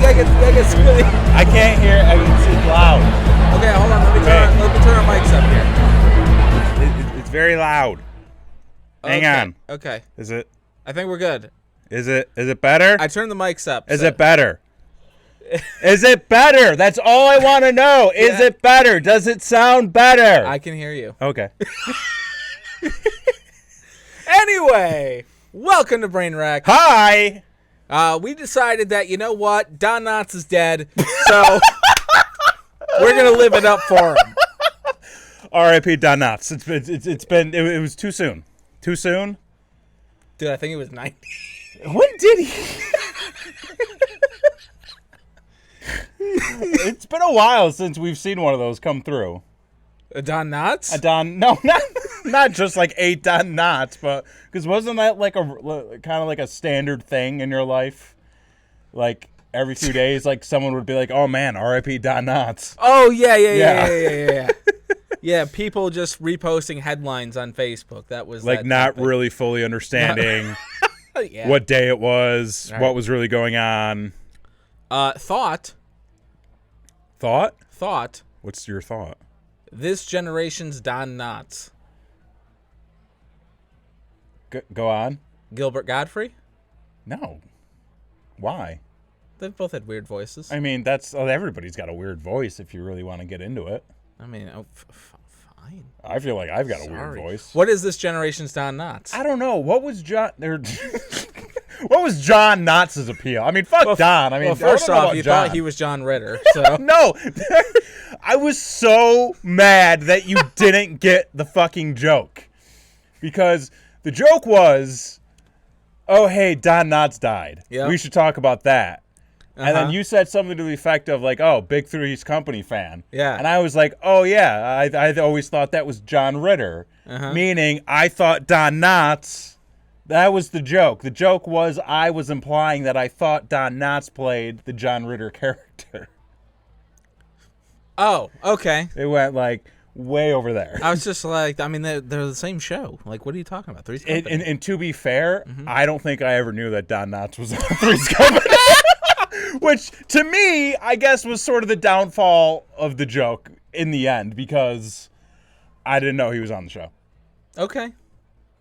gotta get squeaky. I can't hear. I mean, it's loud. Okay, hold on. Let me turn our mics up here. It's very loud. Hang on. Okay. Is it? I think we're good. Is it better? I turned the mics up. Is it better? Is it better? That's all I want to know. Is it better? Does it sound better? I can hear you. Okay. Anyway, welcome to Brainwreck. Hi. We decided that, you know what? Don Knotts is dead, so we're going to live it up for him. R.I.P. Don Knotts. It was too soon. Too soon? Dude, I think it was 90. When did he? It's been a while since we've seen one of those come through. A Don Knotts? No, not just like a Don Knotts, but because wasn't that like a kind of like a standard thing in your life? Like every few days, like someone would be like, "Oh man, R.I.P. Don Knotts." Oh yeah. Yeah, people just reposting headlines on Facebook. That was like not really fully understanding what day it was, what was really going on. Thought. What's your thought? This generation's Don Knotts. Go on. Gilbert Godfrey? No. Why? They both had weird voices. I mean, everybody's got a weird voice if you really want to get into it. I mean, fine. I feel like I've got a weird voice. What is this generation's Don Knotts? I don't know. What was John Knotts' appeal? I mean, Don. I mean, first off, you thought he was John Ritter. So no, I was so mad that you didn't get the fucking joke, because the joke was, "Oh, hey, Don Knotts died. Yep. We should talk about that." And then you said something to the effect of like, "Oh, Big Three's Company fan." Yeah. And I was like, "Oh yeah, I always thought that was John Ritter," meaning I thought Don Knotts. That was the joke. The joke was I was implying that I thought Don Knotts played the John Ritter character. Oh, okay. It went like way over there. I was just like, I mean, they're the same show. Like, what are you talking about? Three's Company. And to be fair, I don't think I ever knew that Don Knotts was on Three's Company. Which, to me, I guess was sort of the downfall of the joke in the end, because I didn't know he was on the show. Okay.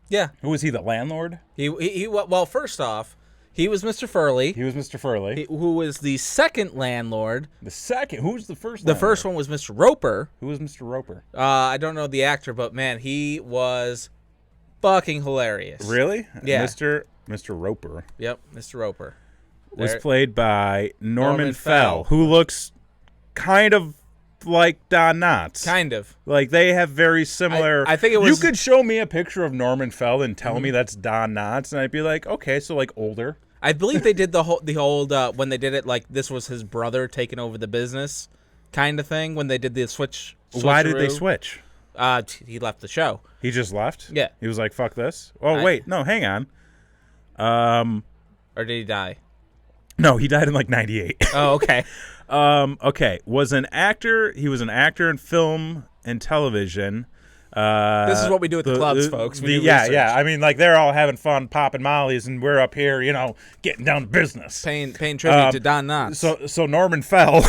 Yeah. Who was he, the landlord? Well, first off, he was Mr. Furley. He was Mr. Furley. Who was the second landlord. The second? Who was the first The landlord? first one was Mr. Roper. Who was Mr. Roper? I don't know the actor, but man, he was fucking hilarious. Really? Yeah. Mr. Roper. Yep, Mr. Roper. Was played by Norman Fell, who looks kind of like Don Knotts. Kind of. Like, they have very similar... I think it was... You could show me a picture of Norman Fell and tell me that's Don Knotts, and I'd be like, okay, so, like, older. I believe they did the old when they did it, like, this was his brother taking over the business kind of thing, when they did the switch. Why did they switch? He left the show. He just left? Yeah. He was like, fuck this? Oh, wait. No, hang on. Or did he die? No, he died in, like, 98. Oh, okay. Okay. Was an actor. He was an actor in film and television. This is what we do at the clubs, folks. Yeah. I mean, like, they're all having fun, popping mollies, and we're up here, getting down to business. Paying tribute to Don Knotts. So Norman Fell,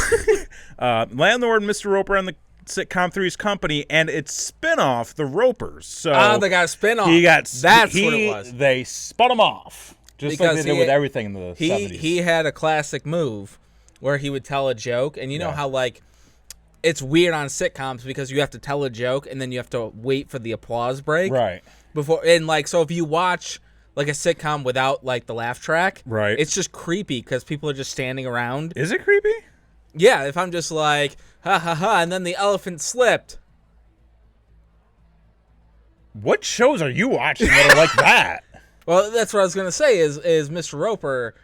landlord, Mr. Roper on the sitcom Three's Company, and its spinoff, The Ropers. So they got a spinoff. That's what it was. They spun him off. Just because like they did with everything in the 70s. He had a classic move where he would tell a joke, and you know how, like, it's weird on sitcoms because you have to tell a joke and then you have to wait for the applause break. Right. So if you watch, like, a sitcom without, like, the laugh track, right, it's just creepy because people are just standing around. Is it creepy? Yeah, if I'm just like, ha ha ha, and then the elephant slipped. What shows are you watching that are like that? Well, that's what I was going to say is Mr. Roper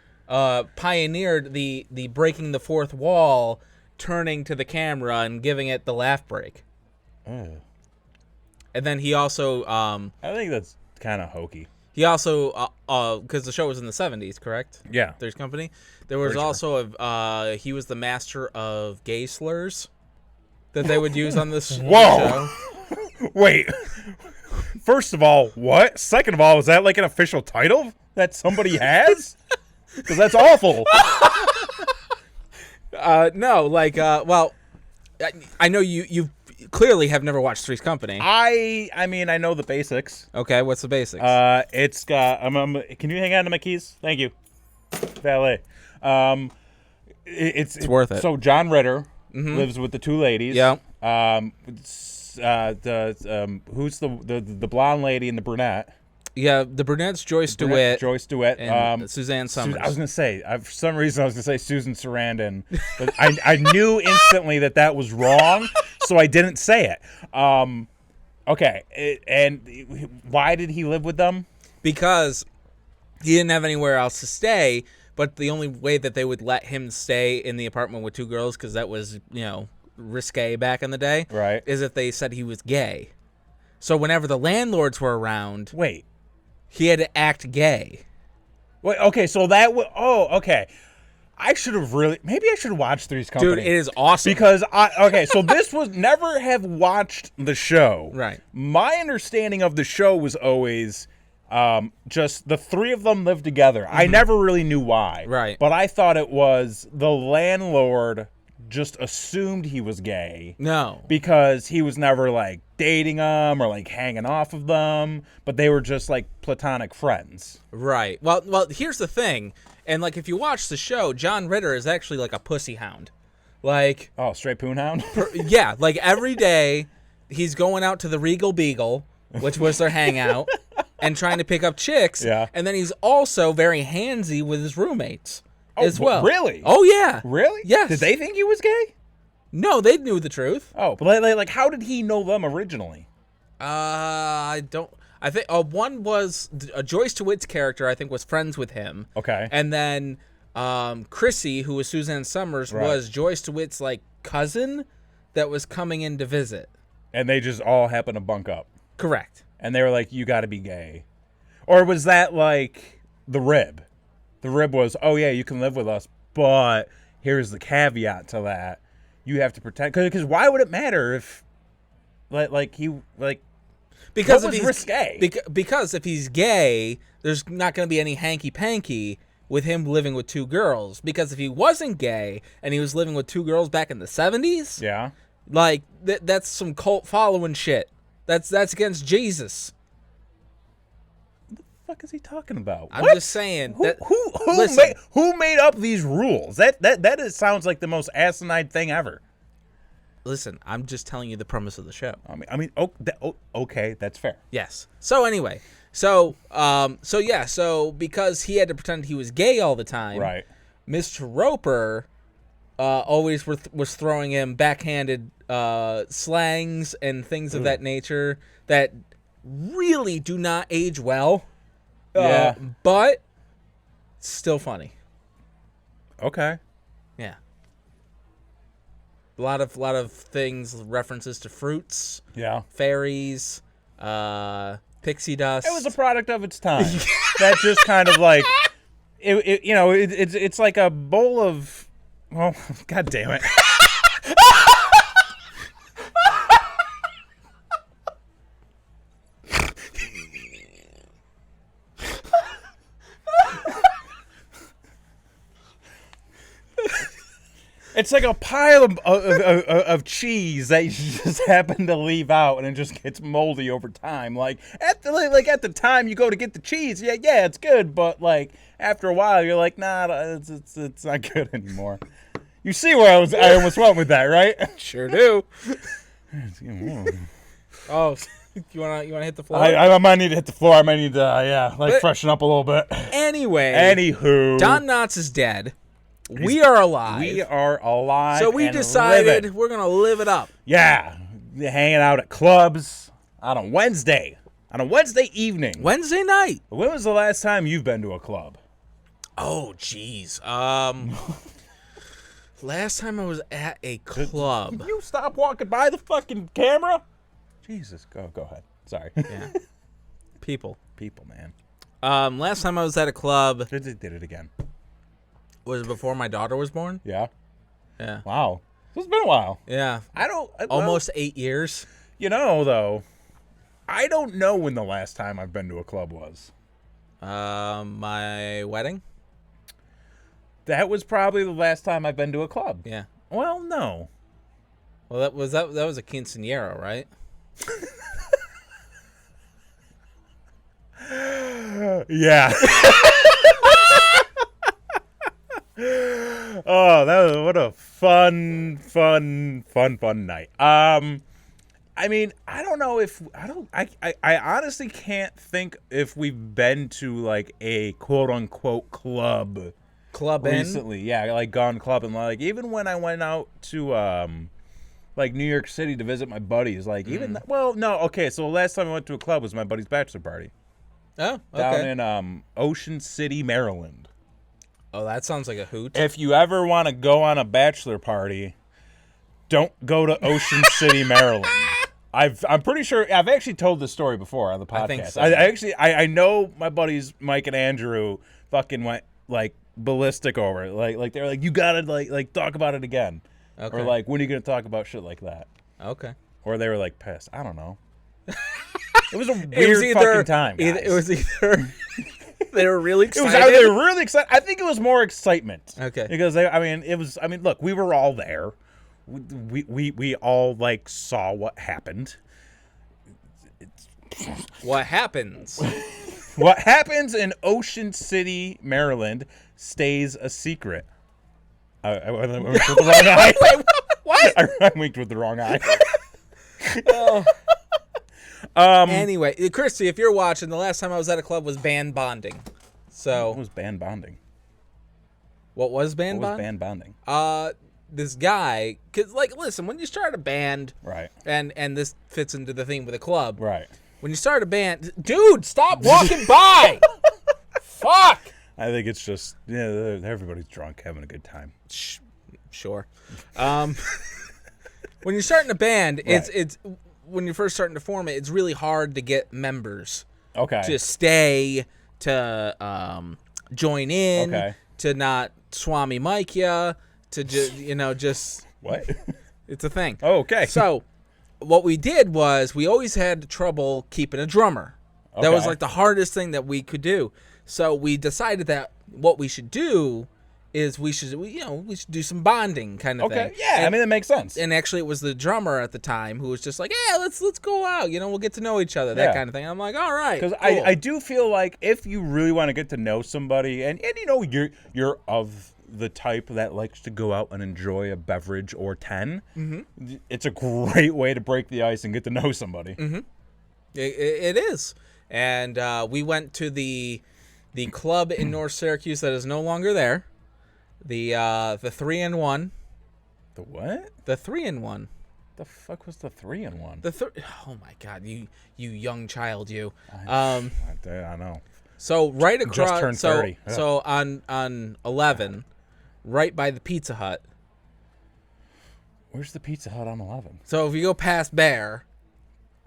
pioneered the breaking the fourth wall, turning to the camera and giving it the laugh break. Oh. And then he also... I think that's kind of hokey. He also... because the show was in the 70s, correct? Yeah. Three's Company. There was also... he was the master of gay slurs that they would use on this show. Wait. First of all, what? Second of all, is that like an official title that somebody has? Because that's awful. No, like, well, I know you clearly have never watched Three's Company. I mean, I know the basics. Okay, what's the basics? It's got. Can you hang on to my keys? Thank you, valet. It's worth it. So John Ritter lives with the two ladies. Yeah. Who's the blonde lady and the brunette? Yeah, the brunette's Joyce DeWitt. Joyce DeWitt. And Suzanne Summers. I was gonna say, for some reason, I was gonna say Susan Sarandon, but I knew instantly that was wrong, so I didn't say it. Okay, and why did he live with them? Because he didn't have anywhere else to stay, but the only way that they would let him stay in the apartment with two girls, because that was, risque back in the day, Right. is if they said he was gay. So whenever the landlords were around, Wait. he had to act gay. Wait. Okay. So that was. Oh. Okay. I should have maybe I should watch Three's Company. Dude, it is awesome. Because so this was never have watched the show. Right. My understanding of the show was always just the three of them lived together. I never really knew why. Right. But I thought it was the landlord just assumed he was gay. No. Because he was never like dating them or like hanging off of them, but they were just like platonic friends. Right. Well, here's the thing. And like if you watch the show, John Ritter is actually like a pussy hound. Like, oh, straight poon hound? Yeah, like every day he's going out to the Regal Beagle, which was their hangout, and trying to pick up chicks. Yeah. And then he's also very handsy with his roommates as well. Really? Oh, yeah. Really? Yes. Did they think he was gay? No, they knew the truth. Oh, but like how did he know them originally? I think one was Joyce DeWitt's character, I think, was friends with him. Okay. And then Chrissy, who was Suzanne Summers, was Joyce DeWitt's like cousin that was coming in to visit. And they just all happened to bunk up. Correct. And they were like, you got to be gay. Or was that like the rib? The rib was, oh, yeah, you can live with us, but here's the caveat to that. You have to pretend. Because why would it matter if, because what was risque? Because if he's gay, there's not going to be any hanky-panky with him living with two girls. Because if he wasn't gay and he was living with two girls back in the 70s, yeah, like that's some cult following shit. That's against Jesus. What the fuck is he talking about? I'm just saying. Who made up these rules? That sounds like the most asinine thing ever. Listen, I'm just telling you the premise of the show. Okay, that's fair. Yes. So anyway, so because he had to pretend he was gay all the time, Right. Mr. Roper always was throwing him backhanded slangs and things of that nature that really do not age well. Yeah. But still funny. Okay. Yeah. A lot of things, references to fruits, Yeah. fairies, pixie dust. It was a product of its time. That just kind of like, it's like a bowl of, well, God damn it. It's like a pile of cheese that you just happen to leave out, and it just gets moldy over time. Like at the time you go to get the cheese, yeah, it's good, but like after a while you're like, nah, it's not good anymore. You see where I almost went with that, right? Sure do. Oh, you wanna hit the floor? I might need to hit the floor. I might need to freshen up a little bit. Anyway, anywho, Don Knotts is dead. We are alive. We are alive. So we decided living. We're gonna live it up. Yeah, hanging out at clubs on a Wednesday evening. Wednesday night. When was the last time you've been to a club? Oh, jeez. Last time I was at a club. Can you stop walking by the fucking camera? Jesus, go ahead. Sorry. Yeah. People, man. Last time I was at a club. Did it again. Was it before my daughter was born? Yeah. Yeah. Wow. It's been a while. Yeah. Almost 8 years. Though, I don't know when the last time I've been to a club was. My wedding. That was probably the last time I've been to a club. Yeah. Well, no. Well, that was a quinceañera, right? Yeah. Oh, what a fun night. I mean, I don't know if I honestly can't think if we've been to like a quote unquote club recently. Yeah, like gone clubbing. Like even when I went out to like New York City to visit my buddies, like even okay. So the last time I went to a club was my buddy's bachelor party. Oh, okay. Down in Ocean City, Maryland. Oh, that sounds like a hoot. If you ever want to go on a bachelor party, don't go to Ocean City, Maryland. I'm pretty sure I've actually told this story before on the podcast. I think so. I know my buddies Mike and Andrew fucking went like ballistic over it. Like they're like, you gotta like talk about it again. Okay. Or like, when are you gonna talk about shit like that? Okay. Or they were like pissed. I don't know. It was a weird fucking time, guys. It was either they were really excited. It was either they were really excited. I think it was more excitement. Okay. Because look, we were all there. We all like saw what happened. What happens? What happens in Ocean City, Maryland, stays a secret. I winked with the wrong eye. Wait, what? I winked with the wrong eye. Oh. Anyway, Christy, if you're watching, the last time I was at a club was band bonding. So What was band bonding? What was band What was bonding? band bonding? This guy, cause like, listen, when you start a band, Right. and this fits into the theme with a club, Right. When you start a band, dude, stop walking by. Fuck. I think it's just everybody's drunk, having a good time. Sure. When you're starting a band, Right. it's when you're first starting to form it, it's really hard to get members Okay. to stay, to join in, Okay. to not Swami Mike ya, to just What? it's a thing. Oh, okay. So what we did was we always had trouble keeping a drummer. That was Okay. like the hardest thing that we could do. So we decided that what we should do is we should do some bonding kind of Okay. thing. Yeah, I mean, that makes sense. And actually, it was the drummer at the time who was just like, "Yeah, let's go out. We'll get to know each other." That Yeah. kind of thing. And I'm like, "All right." Because cool. I do feel like if you really want to get to know somebody, and you're of the type that likes to go out and enjoy a beverage or 10, it's a great way to break the ice and get to know somebody. Mm-hmm. It is. And we went to the club in North Syracuse that is no longer there. The 3-in-1. The what? The 3-in-1. The fuck was the 3-in-1? Oh my God, you young child, you. I know. So right across. Just turned 30. So on 11, right by the Pizza Hut. Where's the Pizza Hut on 11? So if you go past Bear.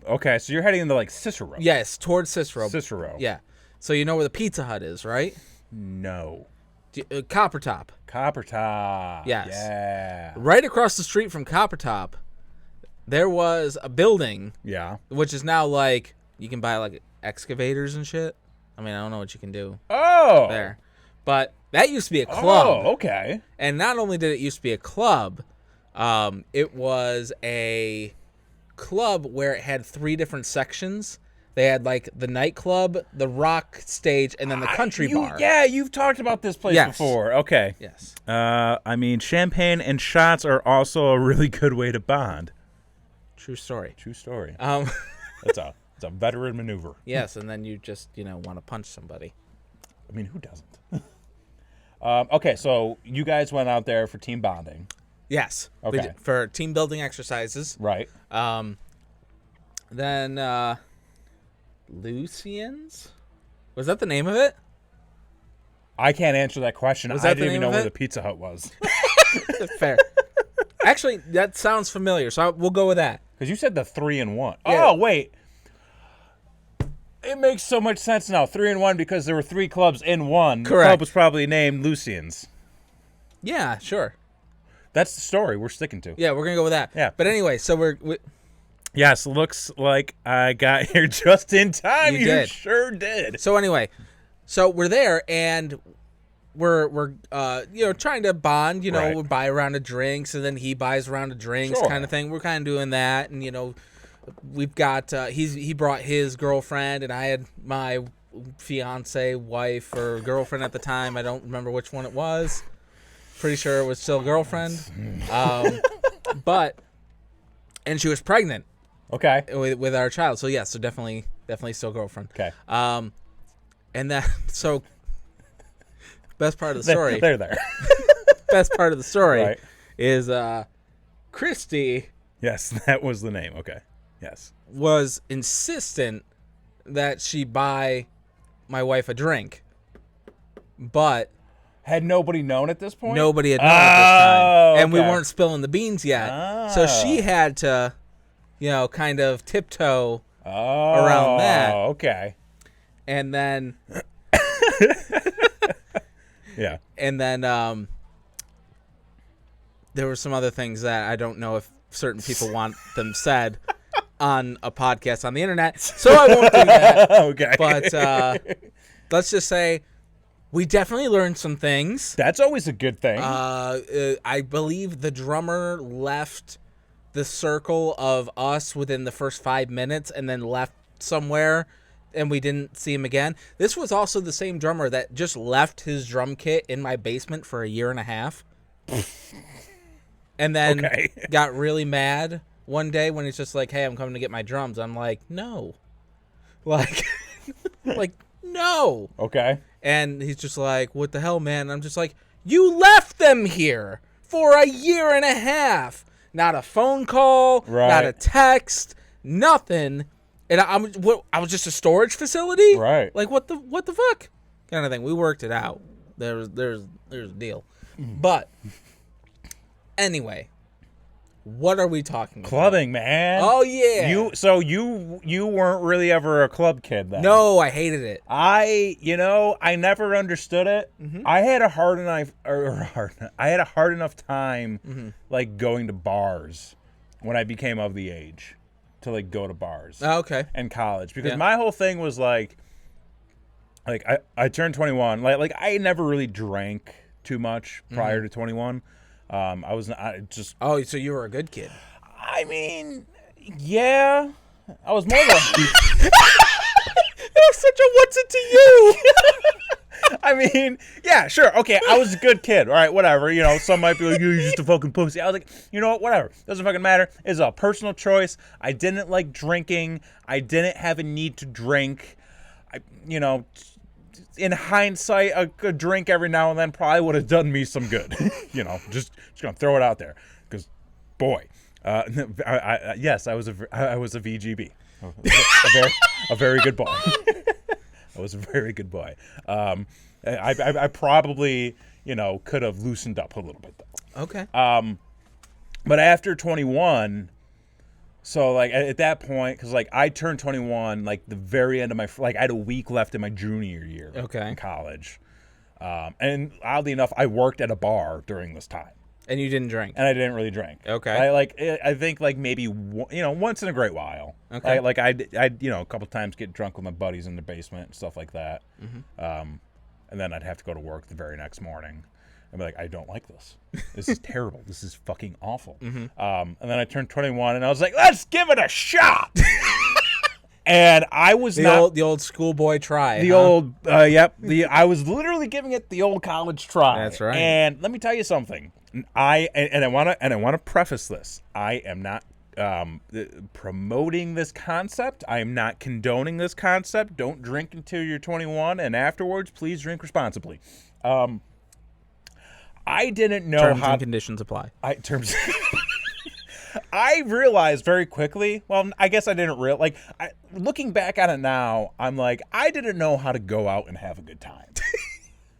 Okay, so you're heading into like Cicero. Yes, towards Cicero. Cicero. Yeah. So you know where the Pizza Hut is, right? No. Copper Top. Copper Top. Yes. Yeah. Right across the street from Copper Top, there was a building. Yeah. Which is now like, you can buy like excavators and shit. I mean, I don't know what you can do there. But that used to be a club. Oh, okay. And not only did it used to be a club, it was a club where it had 3 different sections. They had like the nightclub, the rock stage, and then the country bar. Yeah, you've talked about this place before. Okay. Yes. I mean, champagne and shots are also a really good way to bond. True story. True story. It's a veteran maneuver. Yes, and then you just want to punch somebody. I mean, who doesn't? Okay, so you guys went out there for team bonding. Yes. Okay. For team building exercises. Right. Then Lucian's? Was that the name of it? I can't answer that question. Was I that the didn't even name know of where it? the Pizza Hut was. Fair. Actually, that sounds familiar, so we'll go with that. Because you said the 3-in-1. Yeah. Oh, wait. It makes so much sense now. 3-in-1 because there were 3 clubs in one. Correct. The club was probably named Lucian's. Yeah, sure. That's the story we're sticking to. Yeah, we're going to go with that. Yeah. But anyway, so we Yes, looks like I got here just in time. You You did. sure did. So anyway, so we're there, and we're trying to bond. Right. We buy a round of drinks, and then he buys a round of drinks, Sure. kind of thing. We're kind of doing that, and we've got he brought his girlfriend, and I had my fiance, wife, or girlfriend at the time. I don't remember which one it was. Pretty sure it was still girlfriend. And she was pregnant. Okay. With our child. So yeah, so definitely still girlfriend. Okay. And that so best part of the story. They're there. Best part of the story Right. is Christy. Yes, that was the name. Okay. Yes. Was insistent that she buy my wife a drink, but Had nobody known at this point? nobody had known at this time, and we okay. weren't spilling the beans yet. So she had to, kind of tiptoe around that. Okay. And then, Yeah. and then, there were some other things that I don't know if certain people want them said on a podcast on the internet, so I won't do that. Okay. But let's just say we definitely learned some things. That's always a good thing. I believe the drummer left the circle of us within the first 5 minutes and then left somewhere, and we didn't see him again. This was also the same drummer that just left his drum kit in my basement for a year and a half. And then got really mad one day when he's just like, hey, I'm coming to get my drums. I'm like, no. Like, no. Okay. And he's just like, what the hell, man? And I'm just like, you left them here for a year and a half. Not a phone call, not a text, nothing. And I was just a storage facility? Right. Like, what the fuck? Kind of thing. We worked it out. There's a deal. But anyway, what are we talking about? Clubbing, man. Oh yeah. You weren't really ever a club kid then. No, I hated it. I never understood it. Mm-hmm. I had a hard enough time like going to bars when I became of the age to like go to bars. Oh, okay. In college, because my whole thing was like I turned 21. Like I never really drank too much prior to 21. I just. Oh, so you were a good kid. I mean, yeah. I was more than. That was such a what's it to you? I mean, yeah, sure. Okay, I was a good kid. All right, whatever. Some might be like, you're just a fucking pussy. I was like, you know what? Whatever. Doesn't fucking matter. It's a personal choice. I didn't like drinking. I didn't have a need to drink. In hindsight, a drink every now and then probably would have done me some good. Just gonna throw it out there, because, boy, yes, I was a VGB, a very good boy. I was a very good boy. I probably could have loosened up a little bit though. Okay. But after 21. So, like, at that point, because, like, I turned 21, like, the very end of my, like, I had a week left in my junior year in college. And oddly enough, I worked at a bar during this time. And you didn't drink? And I didn't really drink. Okay. I think, like, maybe, once in a great while. Okay. I'd a couple times get drunk with my buddies in the basement and stuff like that. Mm-hmm. And then I'd have to go to work the very next morning. I'd be like, I don't like this. This is terrible. This is fucking awful. Mm-hmm. And then I turned 21, and I was like, let's give it a shot. And I was the old schoolboy try. I was literally giving it the old college try. That's right. And let me tell you something. I want to preface this. I am not promoting this concept. I am not condoning this concept. Don't drink until you're 21, and afterwards, please drink responsibly. I didn't know terms and conditions apply. I realized very quickly. Well, I guess I didn't realize. Looking back on it now, I'm like, I didn't know how to go out and have a good time.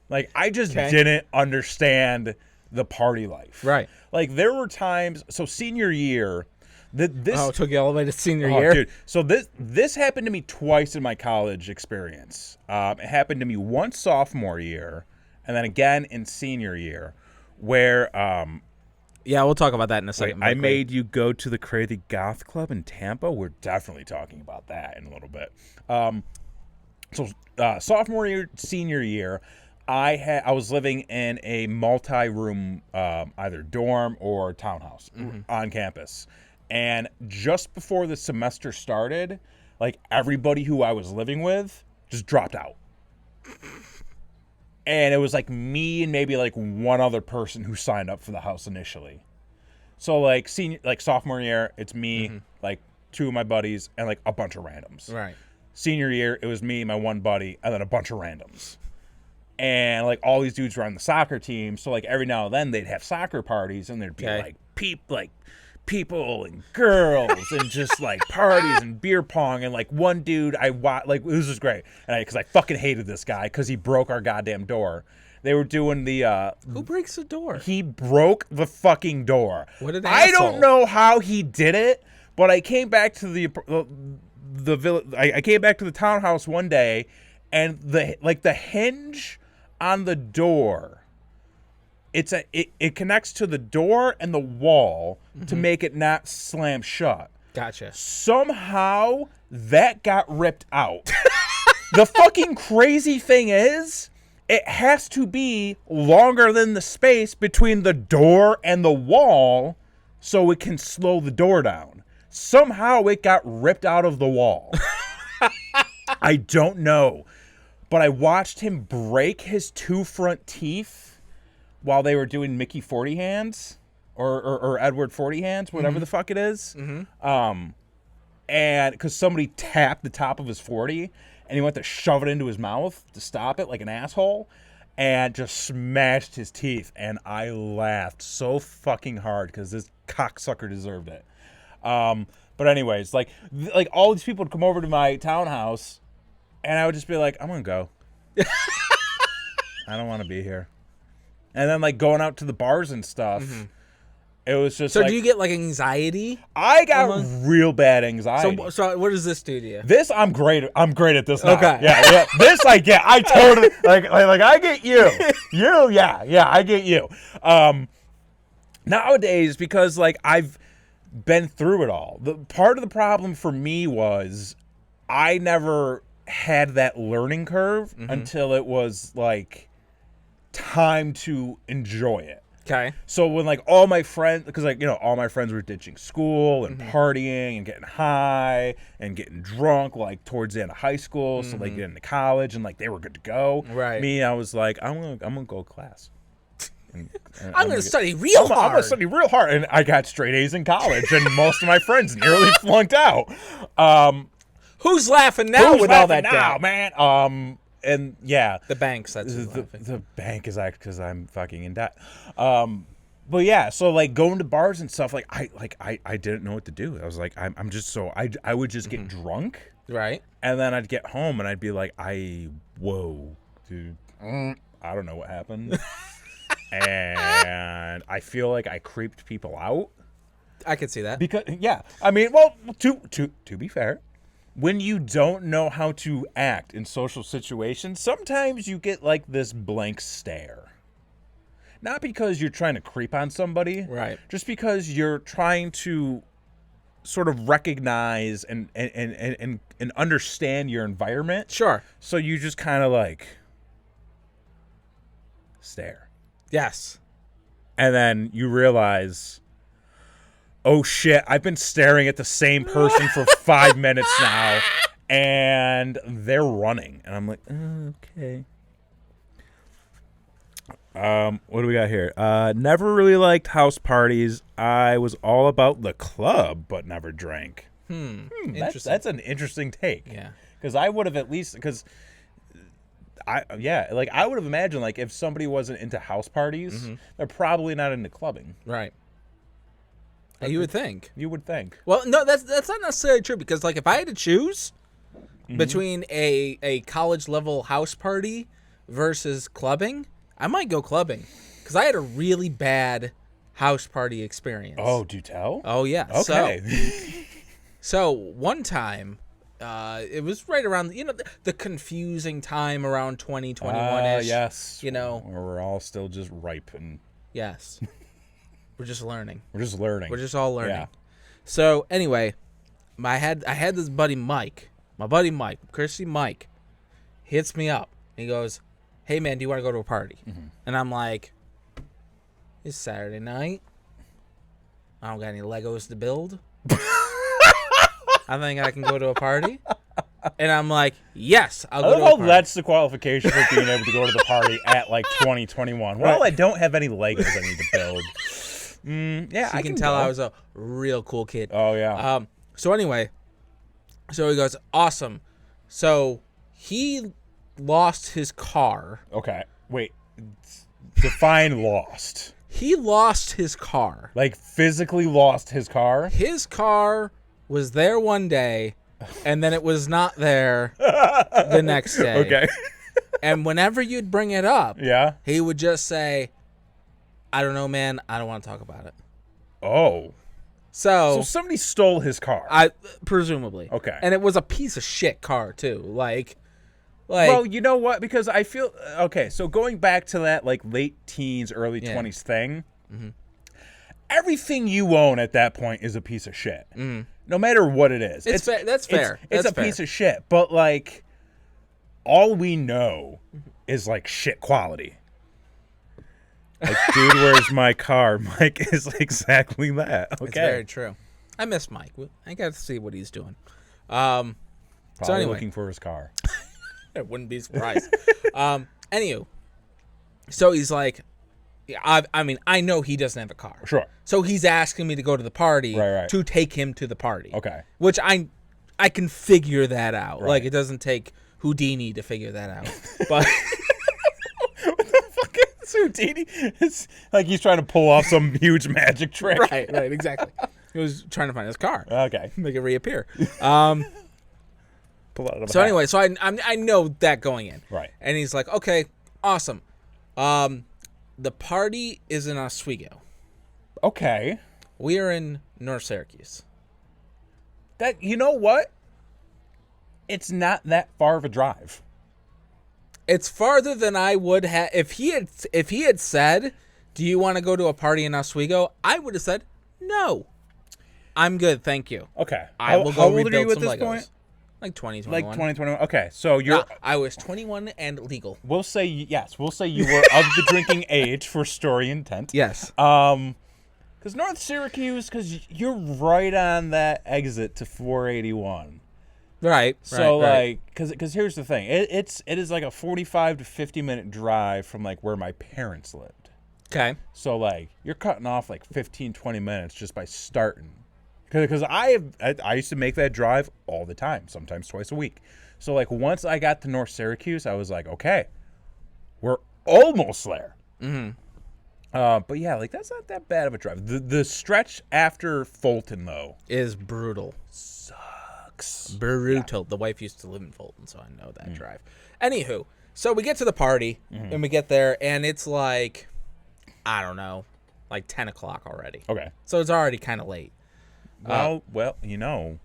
Like, I just didn't understand the party life. Right. Like, there were times. So senior year, it took you all the way to senior year. Dude. So this happened to me twice in my college experience. It happened to me once sophomore year, and then again in senior year, where yeah, we'll talk about that in a second. I made you go to the Crazy Goth Club in Tampa. We're definitely talking about that in a little bit. So sophomore year, senior year, I was living in a multi-room, either dorm or townhouse on campus. And just before the semester started, like, everybody who I was living with just dropped out. And it was like me and maybe like one other person who signed up for the house initially. So like sophomore year, it's me, like 2 of my buddies, and like a bunch of randoms. Right. Senior year, it was me, my one buddy, and then a bunch of randoms. And like all these dudes were on the soccer team, so like every now and then they'd have soccer parties, and there'd be like people and girls and just like parties and beer pong, and like one dude like this was great, and because I fucking hated this guy because he broke our goddamn door. They were doing the who breaks the door? He broke the fucking door. What an I asshole. don't know how he did it, but I came back to the village. I came back to the townhouse one day, and the hinge on the door, it connects to the door and the wall to make it not slam shut. Gotcha. Somehow that got ripped out. The fucking crazy thing is, it has to be longer than the space between the door and the wall so it can slow the door down. Somehow it got ripped out of the wall. I don't know. But I watched him break his 2 front teeth while they were doing Mickey 40 hands or Edward 40 hands, whatever the fuck it is. And because somebody tapped the top of his 40 and he went to shove it into his mouth to stop it like an asshole and just smashed his teeth. And I laughed so fucking hard because this cocksucker deserved it. But anyways, like all these people would come over to my townhouse, and I would just be like, I'm gonna go. I don't want to be here. And then like going out to the bars and stuff, it was just. So like, do you get like anxiety? I got real bad anxiety. So what does this do to you? This I'm great at this now. Okay. Yeah. This I get. I totally like I get you. I get you. Nowadays, because like I've been through it all. The part of the problem for me was I never had that learning curve until it was like time to enjoy it. Okay. So when like all my friends, because like, you know, all my friends were ditching school and partying and getting high and getting drunk like towards the end of high school, so like getting to college and like they were good to go. Right. Me, I was like, I'm gonna go to class. And I'm gonna study real hard. I'm gonna study real hard, and I got straight A's in college, and most of my friends nearly flunked out. Who's laughing now with all that now, debt? man? And yeah, The banks. That's who's laughing. the bank is actually because I'm fucking in debt. But yeah, so like going to bars and stuff, like I didn't know what to do. I was like, I'm just so I would just get drunk, Right. and then I'd get home and I'd be like, whoa, dude, I don't know what happened. And I feel like I creeped people out. I could see that. Because yeah, I mean, well, to be fair, when you don't know how to act in social situations, sometimes you get like this blank stare. Not because you're trying to creep on somebody, Right. Just because you're trying to sort of recognize and understand your environment. Sure. So you just kind of like stare. Yes. And then you realize, oh shit, I've been staring at the same person for 5 minutes now, and they're running. And I'm like, okay. What do we got here? Never really liked house parties. I was all about the club, but never drank. Interesting. That's an interesting take. Yeah. Because I would have at least, because I would have imagined like if somebody wasn't into house parties, they're probably not into clubbing. Right. You would think. You would think. Well, no, that's not necessarily true, because like if I had to choose between a college level house party versus clubbing, I might go clubbing, because I had a really bad house party experience. Oh, do tell? Oh yeah. Okay. So one time, it was right around the confusing time around 2021ish. Yes. You know. Where we're all still just ripe and Yes. We're just learning. we're just learning. We're just all learning. Yeah. So anyway, I had this buddy Mike. My buddy Mike, Christy Mike, hits me up. He goes, hey, man, do you want to go to a party? And I'm like, it's Saturday night. I don't got any Legos to build. I think I can go to a party. And I'm like, yes, I'll go to a party. That's the qualification for being able to go to the party at like 2021. Well, I don't have any Legos I need to build. Yeah, I can tell I was a real cool kid. Oh, yeah. So anyway, so he goes, awesome. So he lost his car. Okay. Wait. Define lost. He lost his car. Like physically lost his car? His car was there one day, and then it was not there the next day. Okay. And whenever you'd bring it up, Yeah. he would just say, I don't know, man. I don't want to talk about it. Oh. So somebody stole his car. Presumably. Okay. And it was a piece of shit car, too. Like, well, you know what? Because I feel okay. So going back to that like late teens, early 20s thing, everything you own at that point is a piece of shit. No matter what it is. That's fair. It's a piece of shit. But like, all we know is like shit quality. Like, dude, where's my car? Mike is exactly that. Okay. It's very true. I miss Mike. I got to see what he's doing. So anyway, looking for his car. I wouldn't be surprised. Anywho, so he's like, I mean, I know he doesn't have a car. Sure. So he's asking me to go to the party Right. to take him to the party. Okay. Which I can figure that out. Right. Like, it doesn't take Houdini to figure that out. But What the fuck is Houdini? It's like he's trying to pull off some huge magic trick. right, exactly. He was trying to find his car. Okay. Make it reappear. Pull it out of a So hat. anyway, so I know that going in. Right. And he's like, okay, awesome. The party is in Oswego. Okay. We are in North Syracuse. That, you know what? It's not that far of a drive. It's farther than I would have if he had said, "Do you want to go to a party in Oswego?" I would have said, "No. I'm good, thank you." Okay. I will go how old are rebuild you at some this Legos. point? Like 2021. Like 2021. Okay, so you're. I was 21 and legal. We'll say yes. We'll say you were of the drinking age for story intent. Yes. Because North Syracuse, because you're right on that exit to 481. Right. So right. like, because here's the thing, it is like a 45 to 50-minute drive from like where my parents lived. Okay. So like, you're cutting off like 15, 20 minutes just by starting. Because I used to make that drive all the time, sometimes twice a week. So like, once I got to North Syracuse, I was like, okay, we're almost there. But yeah, like that's not that bad of a drive. The stretch after Fulton though Is brutal. sucks. Brutal. The wife used to live in Fulton, so I know that drive. Anywho, so we get to the party, and we get there, and it's like, I don't know, like 10 o'clock already. Okay. So it's already kind of late. Well, you know,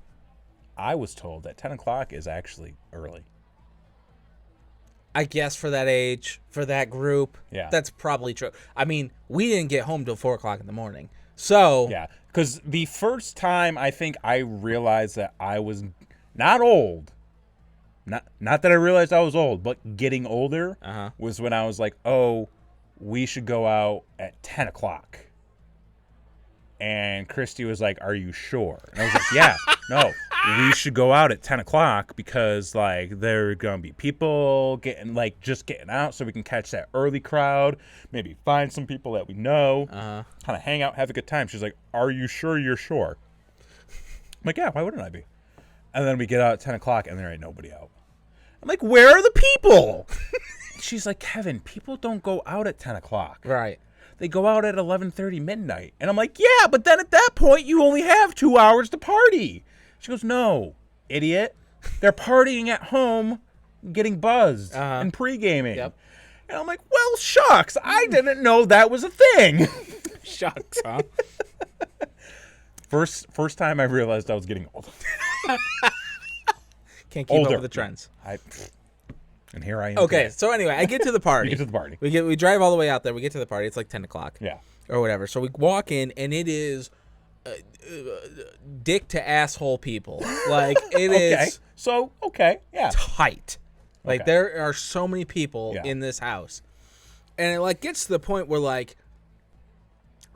I was told that 10 o'clock is actually early. I guess for that age, for that group, Yeah. that's probably true. I mean, we didn't get home till 4 o'clock in the morning. So, Yeah, because the first time I think I realized that I was not old, not that I realized I was old, but getting older was when I was like, oh, we should go out at 10 o'clock. And Christy was like, are you sure? And I was like, yeah, no, we should go out at 10 o'clock because, like, there are going to be people getting out so we can catch that early crowd, maybe find some people that we know, kind of hang out, have a good time. She's like, are you sure you're sure? I'm like, yeah, why wouldn't I be? And then we get out at 10 o'clock and there ain't nobody out. I'm like, where are the people? She's like, Kevin, people don't go out at 10 o'clock. right. They go out at 11:30 midnight. And I'm like, yeah, but then at that point, you only have 2 hours to party. She goes, no, idiot. They're partying at home, getting buzzed and pre-gaming. Yep. And I'm like, well, shucks. I didn't know that was a thing. Shucks, huh? First time I realized I was getting old. Can't keep up with the trends. And here I am. Okay, today. so anyway, I get to the party. You get to the party. We drive all the way out there. We get to the party. It's like 10 o'clock. Yeah. Or whatever. So we walk in, and it is dick to asshole people. Like, it Okay. is So, okay. Yeah. tight. Like, Okay. there are so many people Yeah. in this house. And it, like, gets to the point where, like,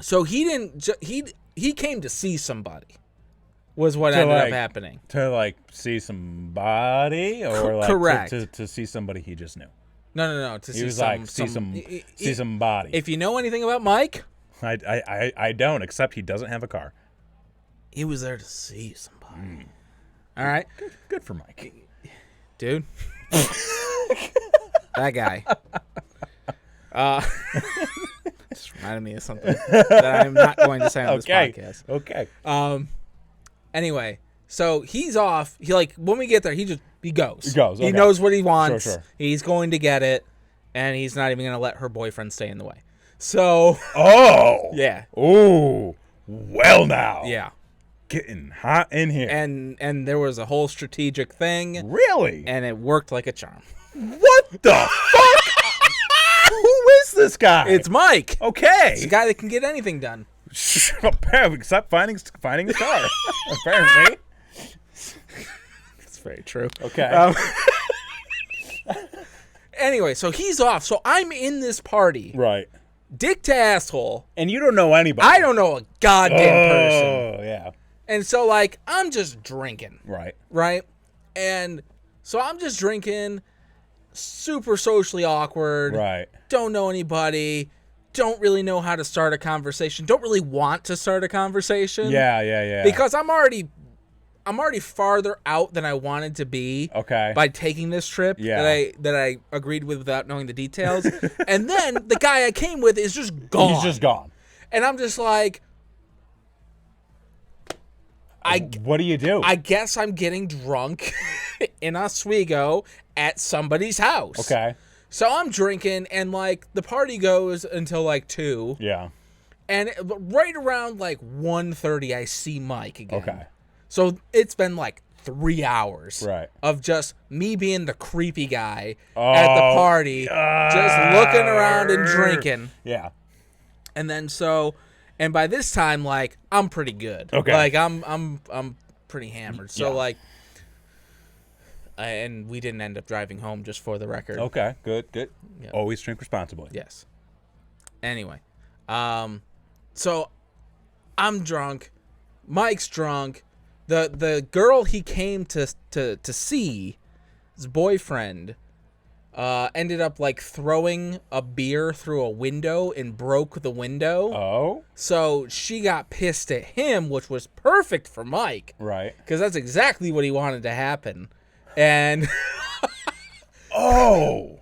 so he didn't, he came to see somebody, was what To, ended up like, happening. To, like, see somebody, or like Correct. To see somebody he just knew. No. To He see was some, like, see somebody. If you know anything about Mike, I don't, except he doesn't have a car. he was there to see somebody. All right, Good for Mike. dude. That guy. Just reminded me of something that I'm not going to say on this podcast. Okay. Anyway, so he's off. He, like, when we get there, he goes. He goes, He okay. knows what he wants. Sure. He's going to get it, and he's not even going to let her boyfriend stay in the way. So, Oh. yeah. Ooh. Well, now. Yeah. Getting hot in here. And there was a whole strategic thing, Really? and it worked like a charm. What the fuck? Who is this guy? It's Mike. Okay. It's a guy that can get anything done. Apparently, except finding his car. Apparently. That's very true. Okay. Anyway, so he's off. So I'm in this party, Right. dick to asshole. And you don't know anybody. I don't know a goddamn person. Oh, yeah. And so, like, I'm just drinking, Right. right? And so I'm just drinking, super socially awkward. Right. Don't know anybody. Don't really know how to start a conversation. Don't really want to start a conversation. Yeah. Because I'm already farther out than I wanted to be. Okay. By taking this trip Yeah. that I agreed with without knowing the details. And then the guy I came with is just gone. He's just gone. And I'm just like, What do you do? I guess I'm getting drunk in Oswego at somebody's house. Okay. So I'm drinking, and, like, the party goes until, like, 2. Yeah. And right around, like, 1:30, I see Mike again. Okay. So it's been, like, 3 hours Right. of just me being the creepy guy at the party, just looking around and drinking. Yeah. And then and by this time, like, I'm pretty good. Okay. Like, I'm pretty hammered. So, Yeah. like, and we didn't end up driving home, just for the record. Okay. Good. Yeah. Always drink responsibly. Yes. Anyway, so I'm drunk. Mike's drunk. The girl he came to see, his boyfriend, ended up, like, throwing a beer through a window and broke the window. Oh. So she got pissed at him, which was perfect for Mike, Right. because that's exactly what he wanted to happen. And Oh.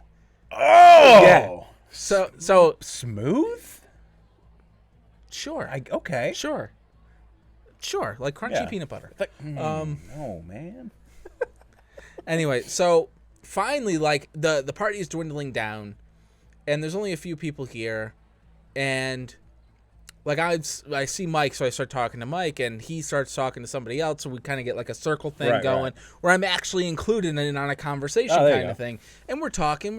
Yeah. so Smooth. sure, Okay. sure, like crunchy Yeah. peanut butter. Oh man. Anyway, so finally, like, the party is dwindling down, and there's only a few people here, and, like, I see Mike, so I start talking to Mike, and he starts talking to somebody else, so we kind of get, like, a circle thing Right, going, right. where I'm actually included in on a conversation Oh, there you kind of go. thing, and we're talking,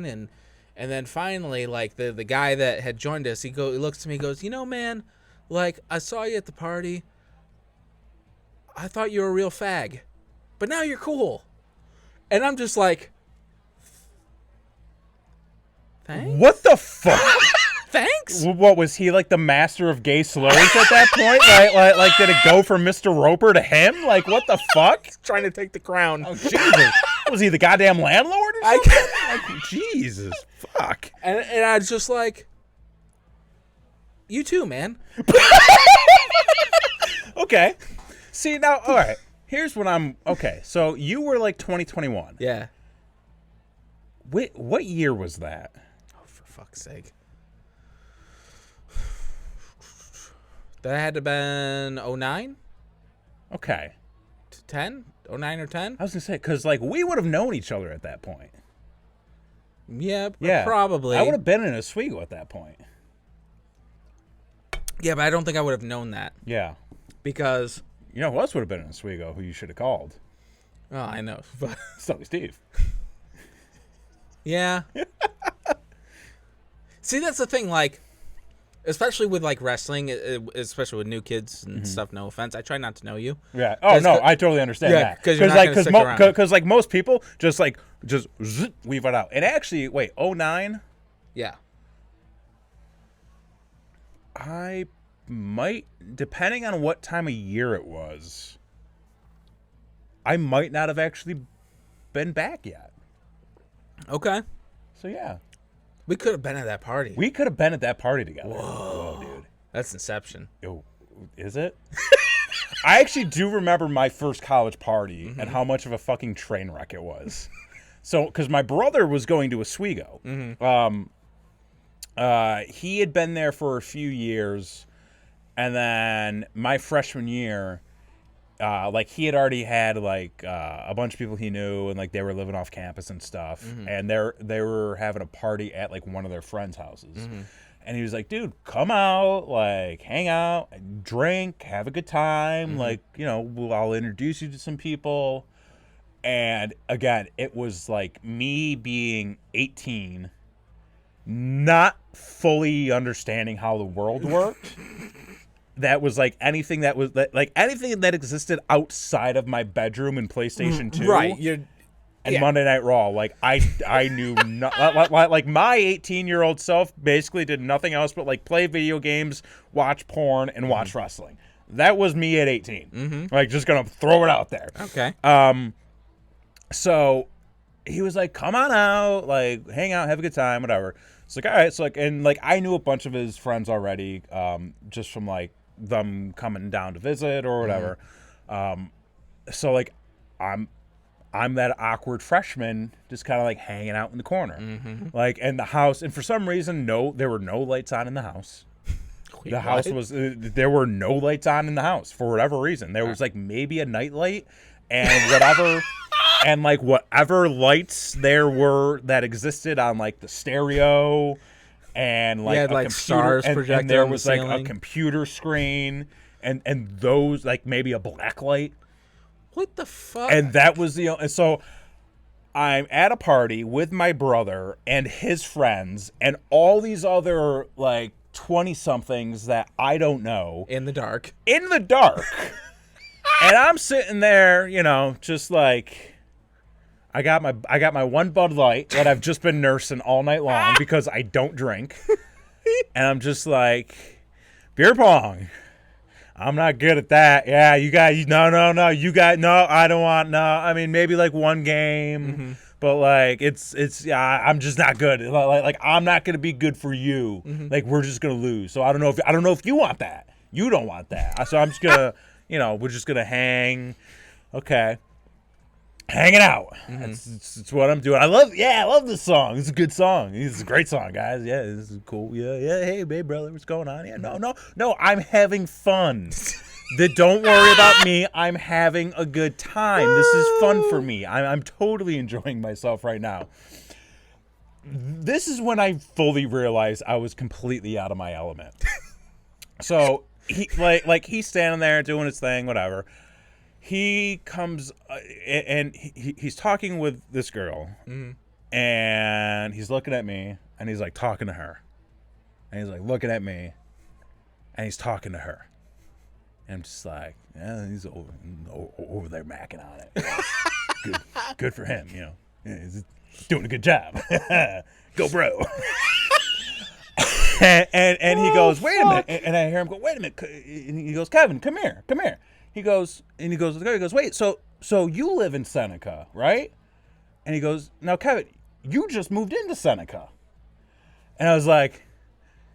and then finally, like, the guy that had joined us, he looks to me, goes, you know, man, like, I saw you at the party, I thought you were a real fag, but now you're cool. And I'm just like, thanks? What the fuck? Thanks? What was he, like, the master of gay slurs at that point? Like did it go from Mr. Roper to him? Like, what the fuck? Trying to take the crown. Oh, Jesus. Was he the goddamn landlord or something? Like, Jesus. Fuck. And I was just like, you too, man. Okay. See, now, all right. Here's what okay, so you were, like, 2021. Yeah. What year was that? Oh, for fuck's sake. That had to have been 09? Okay. 10? 09 or 10? I was going to say, because, like, we would have known each other at that point. Yeah, Yeah. probably. I would have been in Oswego at that point. Yeah, but I don't think I would have known that. Yeah. Because, You know who else would have been in Oswego who you should have called? oh, I know. But Stubby Steve. yeah. See, that's the thing. Like, Especially with like wrestling, especially with new kids and stuff. No offense, I try not to know you. Yeah. Oh no, I totally understand that. Because you're not going to stick around. Because like most people just weave it out. And actually, wait, 09? Yeah. I might, depending on what time of year it was, I might not have actually been back yet. Okay. So yeah. We could have been at that party. We could have been at that party together. Whoa, dude. That's Inception. Yo, is it? I actually do remember my first college party and how much of a fucking train wreck it was. So, because my brother was going to Oswego. He had been there for a few years, and then my freshman year, like he had already had like a bunch of people he knew, and like they were living off campus and stuff, and they were having a party at like one of their friends' houses. And he was like, dude, come out, like, hang out, drink, have a good time. Like, you know, I'll introduce you to some people. And again, it was like me being 18, not fully understanding how the world worked. That was like anything that was like anything that existed outside of my bedroom and PlayStation 2. Right. And Monday Night Raw, like I knew not, like my 18-year-old self basically did nothing else but like play video games, watch porn, and watch wrestling. That was me at 18. Like just gonna throw it out there. Okay. So he was like, "Come on out, like hang out, have a good time, whatever." It's like, all right. So like, and like I knew a bunch of his friends already, just from like them coming down to visit or whatever. So like, I'm that awkward freshman just kind of like hanging out in the corner. Like, and the house, and for some reason, there were no lights on in the house. Wait, the house was, there were no lights on in the house for whatever reason. There was like maybe a night light and whatever, and like whatever lights there were that existed on like the stereo and like a like computer, stars projected and there on the was like a ceiling. computer screen and those like maybe a black light. What the fuck? And that was and so I'm at a party with my brother and his friends and all these other like 20-somethings that I don't know. In the dark. In the dark. And I'm sitting there, you know, just like I got my one Bud Light that I've just been nursing all night long because I don't drink. And I'm just like, beer pong. I'm not good at that. Yeah, you got no. You got no. I don't want no. I mean, maybe like one game, but like it's yeah. I'm just not good. Like I'm not gonna be good for you. Like we're just gonna lose. So I don't know if you want that. You don't want that. So I'm just gonna we're just gonna hang. Okay. Hanging out. It's what I'm doing. I love this song. It's a good song. It's a great song, guys. Yeah, this is cool. Yeah. Hey, babe, brother, what's going on? Yeah, no. I'm having fun. Don't worry about me. I'm having a good time. This is fun for me. I'm totally enjoying myself right now. This is when I fully realized I was completely out of my element. So he like he's standing there doing his thing, whatever. He comes and he's talking with this girl, and he's looking at me, and he's like talking to her, and he's like looking at me, and he's talking to her, and I'm just like, yeah, he's over there macking on it. Good for him, Yeah, he's doing a good job. Go, bro. and he goes, wait a minute, and I hear him go, wait a minute, and he goes, Kevin, come here. He goes, wait, so you live in Seneca, right? And he goes, now, Kevin, you just moved into Seneca. And I was like,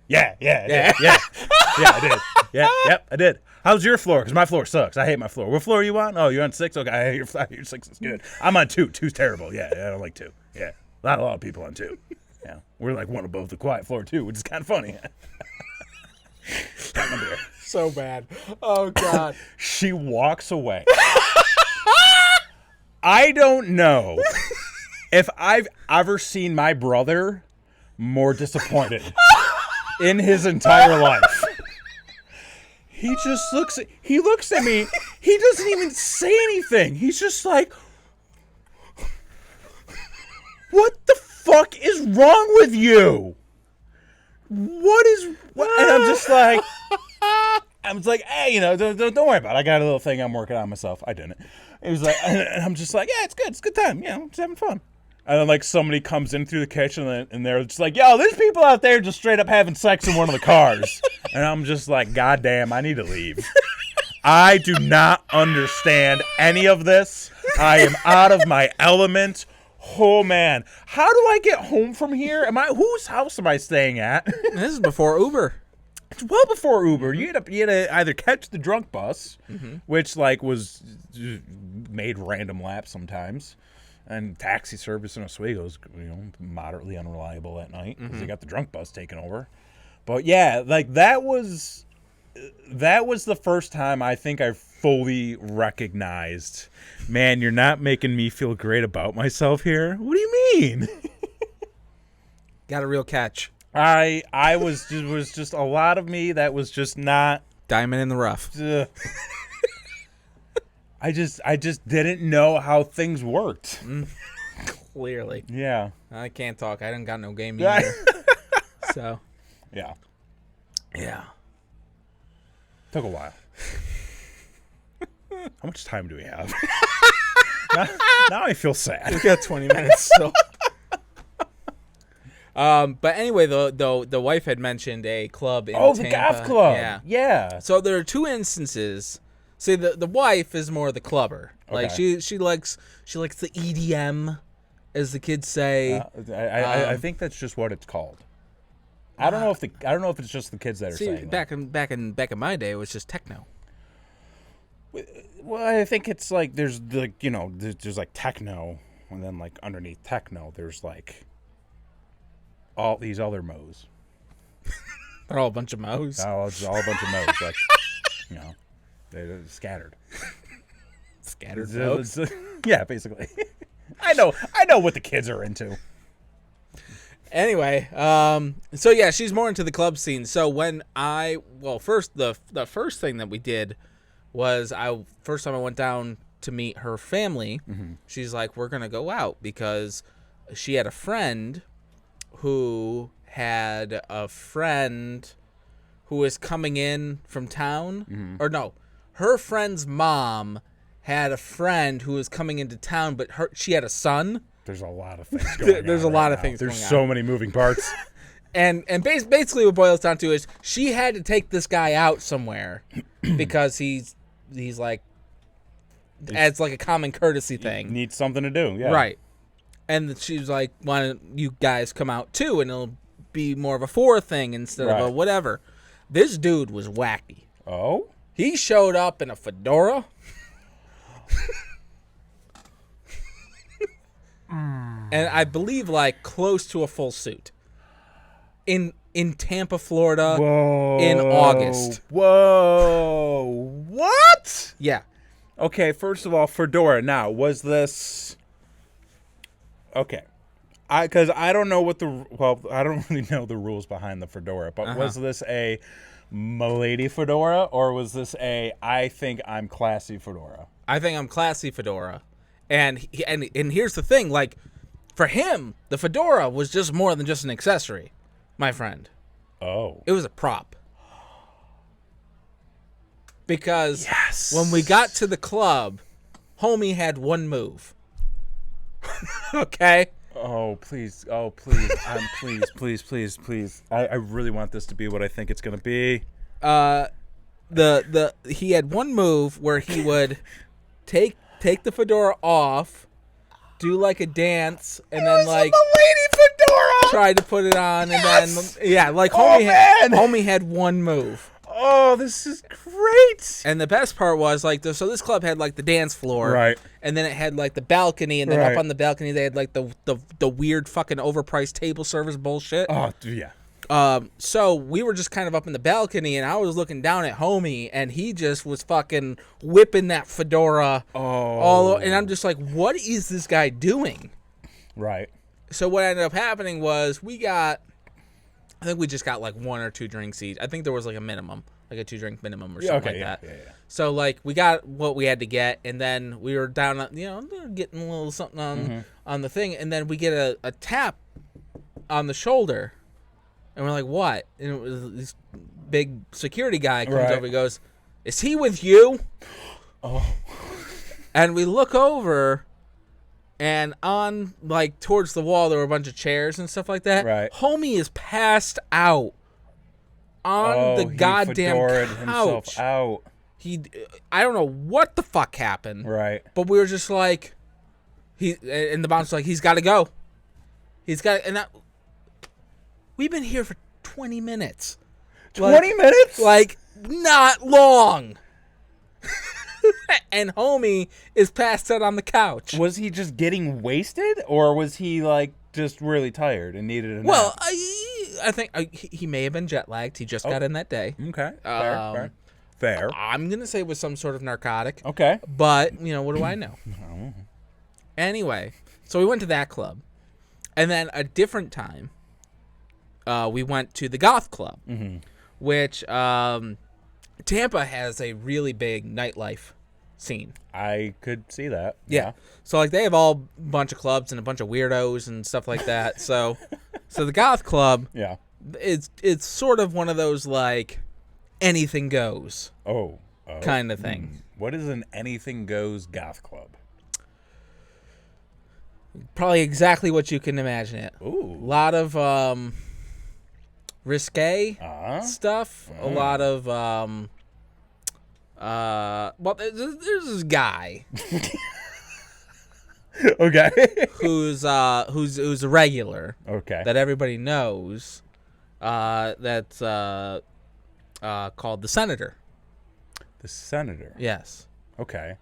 yeah, I did. Yep, I did. How's your floor? Because my floor sucks. I hate my floor. What floor are you on? Oh, you're on 6? Okay, your 6 is good. I'm on 2. 2's terrible. Yeah, I don't like 2. Yeah, a lot of people on 2. Yeah, we're like one above the quiet floor, too, which is kind of funny. Got my beer. So bad. Oh, God. She walks away. I don't know if I've ever seen my brother more disappointed in his entire life. He just looks at me. He doesn't even say anything. He's just like, what the fuck is wrong with you? what? And I'm just like, hey, don't worry about it. I got a little thing I'm working on myself. I didn't. It was like, and I'm just like, yeah, it's good. It's a good time. Just having fun. And then like somebody comes in through the kitchen and they're just like, yo, there's people out there just straight up having sex in one of the cars. And I'm just like, God damn, I need to leave. I do not understand any of this. I am out of my element. Oh man, how do I get home from here? Whose house am I staying at? This is before Uber. It's well before Uber. You had to either catch the drunk bus, which like was made random laps sometimes, and taxi service in Oswego's moderately unreliable at night because they got the drunk bus taken over. But yeah, like that was the first time I think I fully recognized, man, you're not making me feel great about myself here. What do you mean? Got a real catch. I was just a lot of me that was just not diamond in the rough. I just didn't know how things worked. Clearly. Yeah. I can't talk. I didn't got no game either. So. Yeah. Yeah. Took a while. How much time do we have? now I feel sad. We got 20 minutes still. But anyway, the wife had mentioned a club in Tampa. The golf club. Yeah. So there are two instances. See, the wife is more the clubber. Like she likes the EDM, as the kids say. I think that's just what it's called. I don't know if it's just the kids that are saying that. Back in my day, it was just techno. Well, I think it's like there's like there's like techno, and then like underneath techno, there's like all these other mo's. They're all a bunch of mo's. It's all a bunch of mo's. Like, they're scattered. Scattered mo's? Yeah, basically. I know what the kids are into. Anyway, so yeah, she's more into the club scene. So when first the first thing that we did was first time I went down to meet her family. She's like, we're gonna go out because she had a friend who had a friend who was coming in from town, or no, her friend's mom had a friend who was coming into town, but she had a son. There's a lot of things going on. There's a lot of things going on. There's so many moving parts. And basically what it boils down to is she had to take this guy out somewhere because he's like, as like a common courtesy thing. Needs something to do, yeah. Right. And she was like, why don't you guys come out too? And it'll be more of a four thing instead of a whatever. This dude was wacky. Oh? He showed up in a fedora. And I believe like close to a full suit. In Tampa, Florida, in August. Whoa. What? Yeah. Okay, first of all, fedora. Now, was this... Okay. Because I don't know I don't really know the rules behind the fedora, but was this a milady fedora, or was this a I think I'm classy fedora? I think I'm classy fedora. And here's the thing, like, for him, the fedora was just more than just an accessory, my friend. Oh. It was a prop. Because when we got to the club, homie had one move. Okay? Oh, please. Oh, please. Please. I really want this to be what I think it's going to be. He had one move where he would take the fedora off, do like a dance, and then like the lady fedora. Try to put it on, and then homie had one move. Oh, this is great. And the best part was like so this club had like the dance floor, right? And then it had like the balcony, and then up on the balcony they had like the weird fucking overpriced table service bullshit. Oh yeah. So we were just kind of up in the balcony, and I was looking down at homie, and he just was fucking whipping that fedora and I'm just like, what is this guy doing? Right. So what ended up happening was I think we just got like one or two drinks each. I think there was like a minimum, like a 2-drink minimum or something like that. Yeah. So like we got what we had to get, and then we were down, getting a little something on the thing, and then we get a tap on the shoulder. And we're like, what? And it was this big security guy comes Right. over and goes, is he with you? Oh. And we look over, and on, like, towards the wall, there were a bunch of chairs and stuff like that. Right. Homie is passed out on the goddamn fedoraed couch. himself out. I don't know what the fuck happened. Right. But we were just like, and the bouncer's like, he's got to go. We've been here for 20 minutes. 20 minutes? Like, not long. And homie is passed out on the couch. Was he just getting wasted, or was he like just really tired and needed a nap? Well, I think he may have been jet lagged. He just got in that day. Okay. Fair. Fair. I'm gonna say it was some sort of narcotic. Okay. But what do I know? Anyway, so we went to that club, and then a different time, we went to the goth club, which Tampa has a really big nightlife scene. I could see that. Yeah. So like they have all bunch of clubs and a bunch of weirdos and stuff like that. So the goth club, Yeah. it's sort of one of those like anything goes kind of thing. What is an anything goes goth club? Probably exactly what you can imagine it. Ooh. A lot of risque stuff. A lot of well, there's this guy Okay. who's a regular Okay. that everybody knows. That's called the Senator. The Senator. Yes. Okay.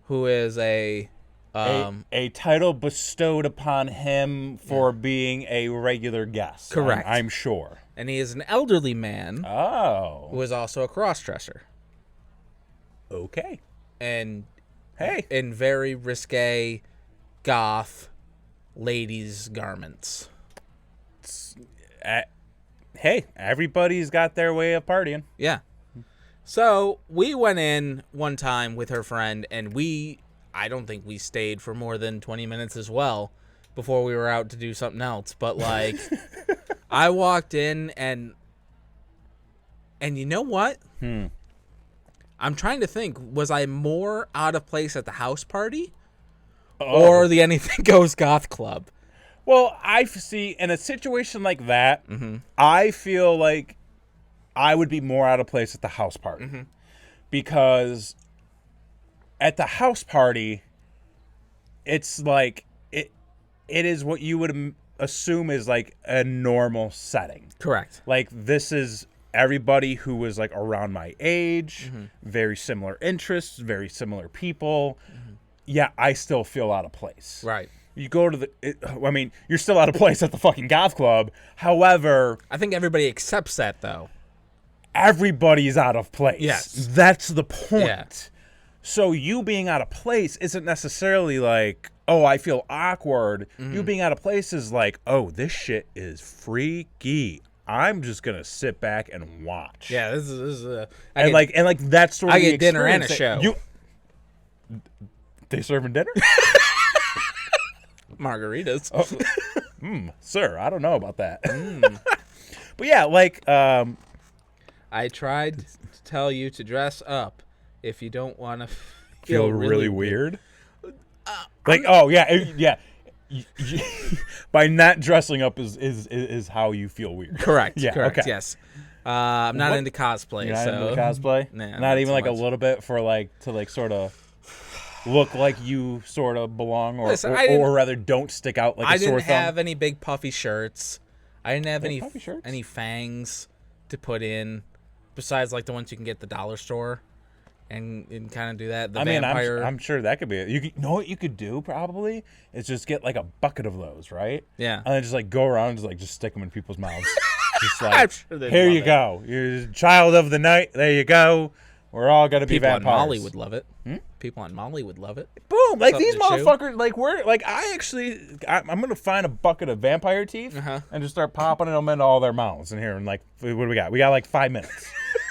Who is a title bestowed upon him for being a regular guest. Correct. I'm sure. and he is an elderly man Oh. who is also a cross-dresser. Okay. And Hey. in very risque, goth, ladies' garments. Hey, everybody's got their way of partying. Yeah. So we went in one time with her friend, and I don't think we stayed for more than 20 minutes as well before we were out to do something else. But, like, I walked in, and you know what? I'm trying to think, was I more out of place at the house party or the Anything Goes Goth Club? Well, I see in a situation like that, I feel like I would be more out of place at the house party because at the house party, it's like it is what you would assume is like a normal setting. Correct. Like this is everybody who was like around my age, very similar interests, very similar people. Yeah, I still feel out of place. Right. You go to you're still out of place at the fucking goth club. However, I think everybody accepts that, though. everybody's out of place. Yes. That's the point. Yeah. So you being out of place isn't necessarily like, oh, I feel awkward. You being out of place is like, oh, this shit is freaky. I'm just gonna sit back and watch. Yeah, this is that's sort of I the get dinner and a experience show. They serving dinner? margaritas. Sir, I don't know about that. But yeah, like I tried to tell you to dress up if you don't want to feel really weird. Yeah. By not dressing up is how you feel weird. Correct. Yeah. Correct. Okay. Yes. I'm not into cosplay. You're not so into cosplay. Nah, not even too like much. a little bit for like to like sort of look like you sort of belong, or Listen, or rather don't stick out like I a sore didn't thumb. have any big puffy shirts. I didn't have Big puffy shirts? any fangs to put in, besides like the ones you can get at the dollar store, and kind of do that. The vampire. I'm sure that could be it. You know what you could do probably is just get like a bucket of those, right? Yeah. And then just like go around and just stick them in people's mouths. Just I'm like, sure they'd here love you it. go. You're the child of the night. There you go. We're all gonna be People on vampires. Molly would love it. People on Molly would love it. Boom! Like Something these to chew. motherfuckers. Like I'm gonna find a bucket of vampire teeth and just start popping them into all their mouths in here. And like, what do we got? We got like 5 minutes.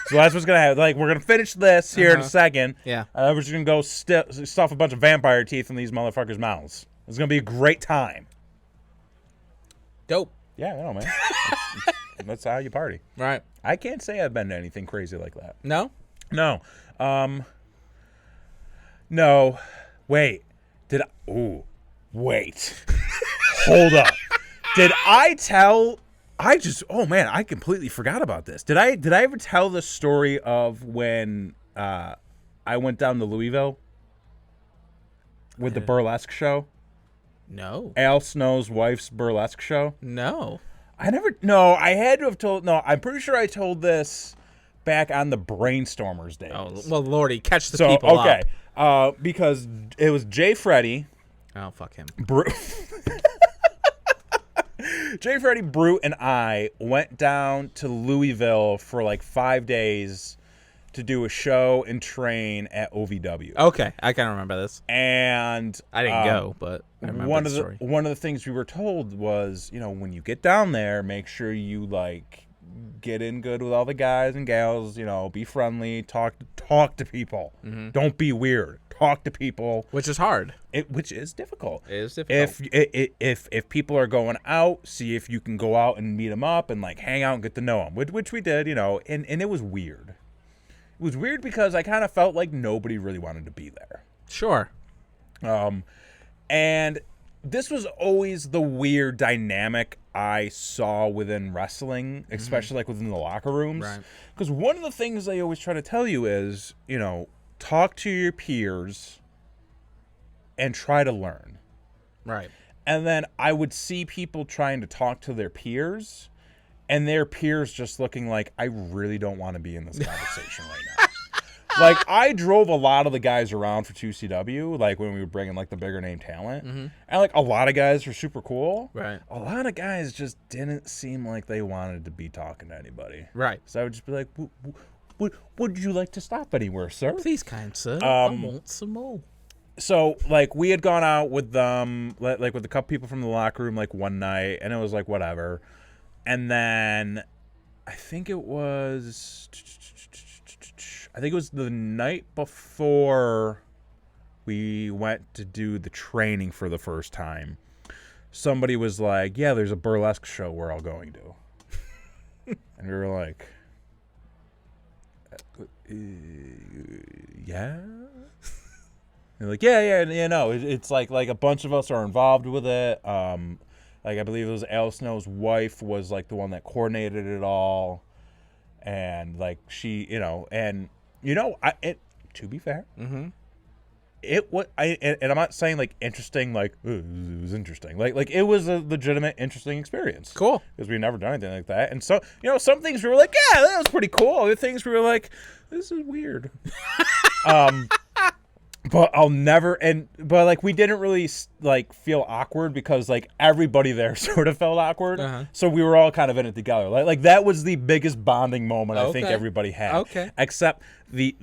So that's what's gonna happen. Like, we're gonna finish this here in a second. Yeah. We're just gonna go stuff a bunch of vampire teeth in these motherfuckers' mouths. It's gonna be a great time. Dope. Yeah, I know, man. That's how you party. Right. I can't say I've been to anything crazy like that. No? No. No. Wait. Did I... Ooh. Wait. Hold up. Did I tell... Oh, man, I completely forgot about this. Did I ever tell the story of when I went down to Louisville with the burlesque show? No. Al Snow's wife's burlesque show? No. No, I had to have told... No, I'm pretty sure I told this back on the Brainstormers days. Oh, well, Lordy, catch the people okay. up. Because it was Jay Freddy... Oh, fuck him. Jay, Freddie, Brute, and I went down to Louisville for like 5 days to do a show and train at OVW. Okay, I kind of remember this. And I didn't go, but I remember the story. One of the things we were told was, when you get down there, make sure you like get in good with all the guys and gals. Be friendly, talk to people. Mm-hmm. Don't be weird. Talk to people, which is hard. Which is difficult. It is difficult. If people are going out, see if you can go out and meet them up and like hang out and get to know them, which we did, and it was weird. It was weird because I kind of felt like nobody really wanted to be there. Sure. And this was always the weird dynamic I saw within wrestling, especially like within the locker rooms. Right. Because one of the things I always try to tell you is, talk to your peers and try to learn. Right. And then I would see people trying to talk to their peers and their peers just looking like, I really don't want to be in this conversation right now. Like, I drove a lot of the guys around for 2CW, like when we were bringing like the bigger name talent. Mm-hmm. And like a lot of guys were super cool. Right. A lot of guys just didn't seem like they wanted to be talking to anybody. Right. So I would just be like, would you like to stop anywhere, sir? Please, kind sir. I want some more. So, like, we had gone out with them, like, with a couple people from the locker room, like, one night, and it was, like, whatever. And then I think it was the night before we went to do the training for the first time. Somebody was like, yeah, there's a burlesque show we're all going to. And we were like... yeah? They're like, yeah, no. It's like a bunch of us are involved with it. Like, I believe it was Al Snow's wife was, like, the one that coordinated it all. And, like, she, and, to be fair, mm-hmm. And I'm not saying, like, interesting, like, it was interesting. Like it was a legitimate, interesting experience. Cool. Because we've never done anything like that. And so, some things we were like, yeah, that was pretty cool. Other things we were like, this is weird. But but we didn't really like feel awkward because like everybody there sort of felt awkward. Uh-huh. So we were all kind of in it together. Like that was the biggest bonding moment I think everybody had. Okay. Except the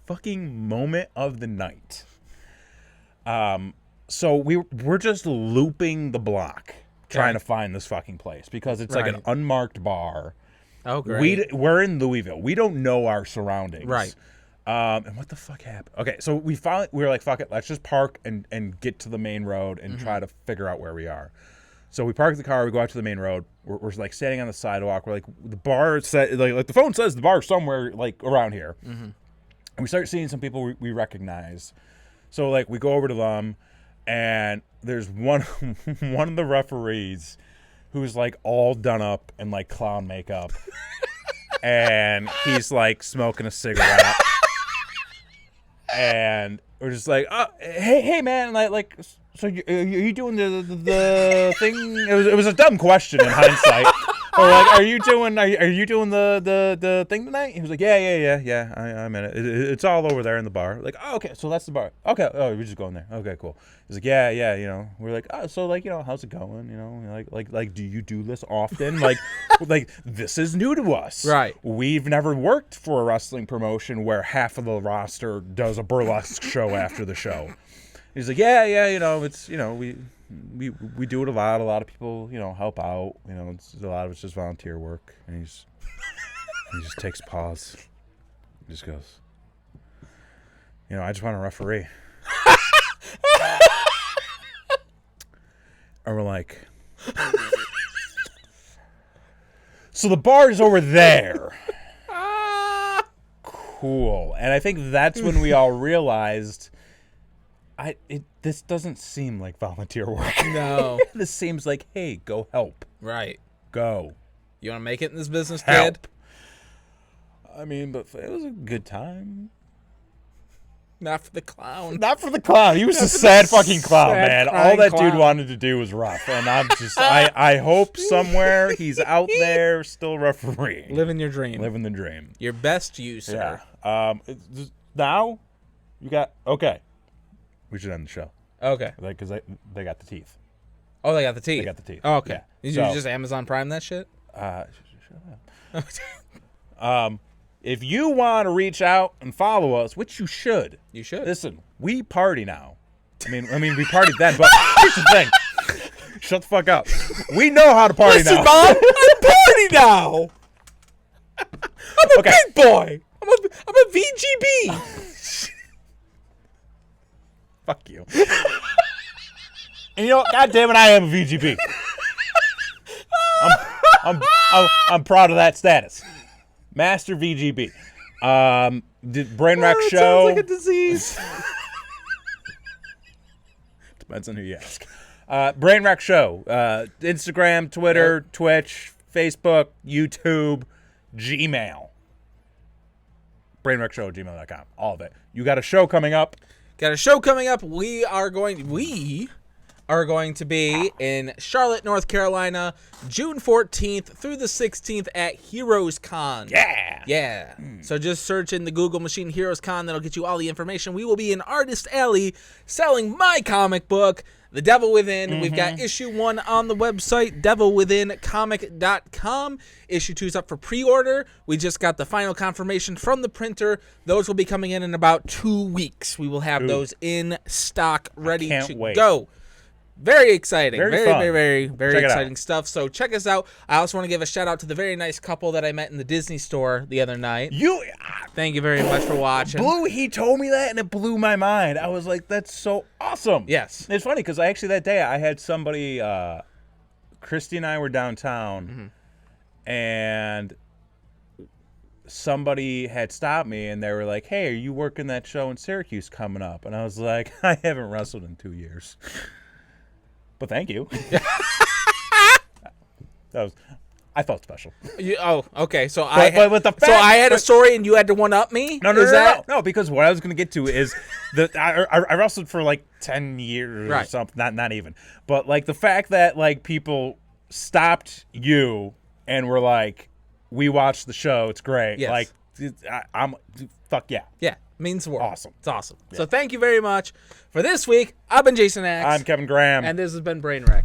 fucking moment of the night. So we're just looping the block trying to find this fucking place because it's like an unmarked bar. Oh, great. We're in Louisville. We don't know our surroundings. Right. And what the fuck happened? Okay, so we were like, fuck it, let's just park and get to the main road and try to figure out where we are. So we park the car, we go out to the main road. We're like standing on the sidewalk. We're like, the bar said, like the phone says the bar's somewhere like around here. Mm-hmm. And we start seeing some people we recognize. So like we go over to them, and there's one of the referees who's like all done up in like clown makeup, and he's like smoking a cigarette. And we're just like, oh, hey, man, like, so are you doing the thing? It was a dumb question in hindsight. Or like, are you doing the thing tonight? He was like, yeah, I'm in it. It's all over there in the bar. Like, oh, okay, so that's the bar. Okay, oh, we're just going there. Okay, cool. He's like, yeah, We're like, oh, so like, how's it going? Like, do you do this often? like this is new to us. Right. We've never worked for a wrestling promotion where half of the roster does a burlesque show after the show. He's like, yeah, it's we do it a lot. A lot of people, help out. It's a lot of it's just volunteer work. And he just takes a pause. He just goes, I just want to referee. And we're like, So the bar is over there. Cool. And I think that's when we all realized this doesn't seem like volunteer work. No. This seems like, hey, go help. Right. Go. You want to make it in this business, Help. kid? I mean, but it was a good time. Not for the clown. Not for the clown. He was a sad fucking clown, man. All that clown. dude wanted to do was rough. And I'm just, I hope somewhere he's out there still refereeing. Living your dream. Living the dream. Your best you, sir. Yeah. Now, you got, okay. We should end the show. Okay. Because they got the teeth. Oh, they got the teeth. They got the teeth. Oh, okay. Yeah. Did you just Amazon Prime that shit? Shut up. If you want to reach out and follow us, which you should. You should. Listen, we party now. I mean, we partied then, but here's the thing. Shut the fuck up. We know how to party now. Mom, I party now. I'm a big boy. I'm a VGB. Fuck you. And you know what? God damn it, I am a VGB. I'm proud of that status. Master VGB. Brainwreck show. Sounds like a disease. Depends on who you ask. Brainwreck show. Instagram, Twitter, Twitch, Facebook, YouTube, Gmail. Brainwreckshow@gmail.com. All of it. You got a show coming up. Got a show coming up. We are going to be in Charlotte, North Carolina, June 14th through the 16th at Heroes Con. Yeah. Yeah. So just search in the Google machine Heroes Con. That'll get you all the information. We will be in Artist Alley selling my comic book, The Devil Within. We've got issue 1 on the website, devilwithincomic.com. Issue 2 is up for pre-order. We just got the final confirmation from the printer. Those will be coming in about 2 weeks. We will have those in stock, ready to go. Very exciting. Very exciting stuff. So check us out. I also want to give a shout out to the very nice couple that I met in the Disney store the other night. Thank you very much for watching. He told me that and it blew my mind. I was like, that's so awesome. Yes. It's funny because that day I had somebody, Christy and I were downtown and somebody had stopped me and they were like, hey, are you working that show in Syracuse coming up? And I was like, I haven't wrestled in 2 years. But thank you. I felt special. Okay. So I had a story and you had to one up me. No. Because what I was going to get to is that I wrestled for like 10 years or something. Not even. But like the fact that like people stopped you and were like, we watched the show. It's great. Yes. Like I'm fuck yeah. Yeah. Means the world. Awesome. It's awesome. Yeah. So thank you very much for this week. I've been Jason Axe. I'm Kevin Graham. And this has been Brainwreck.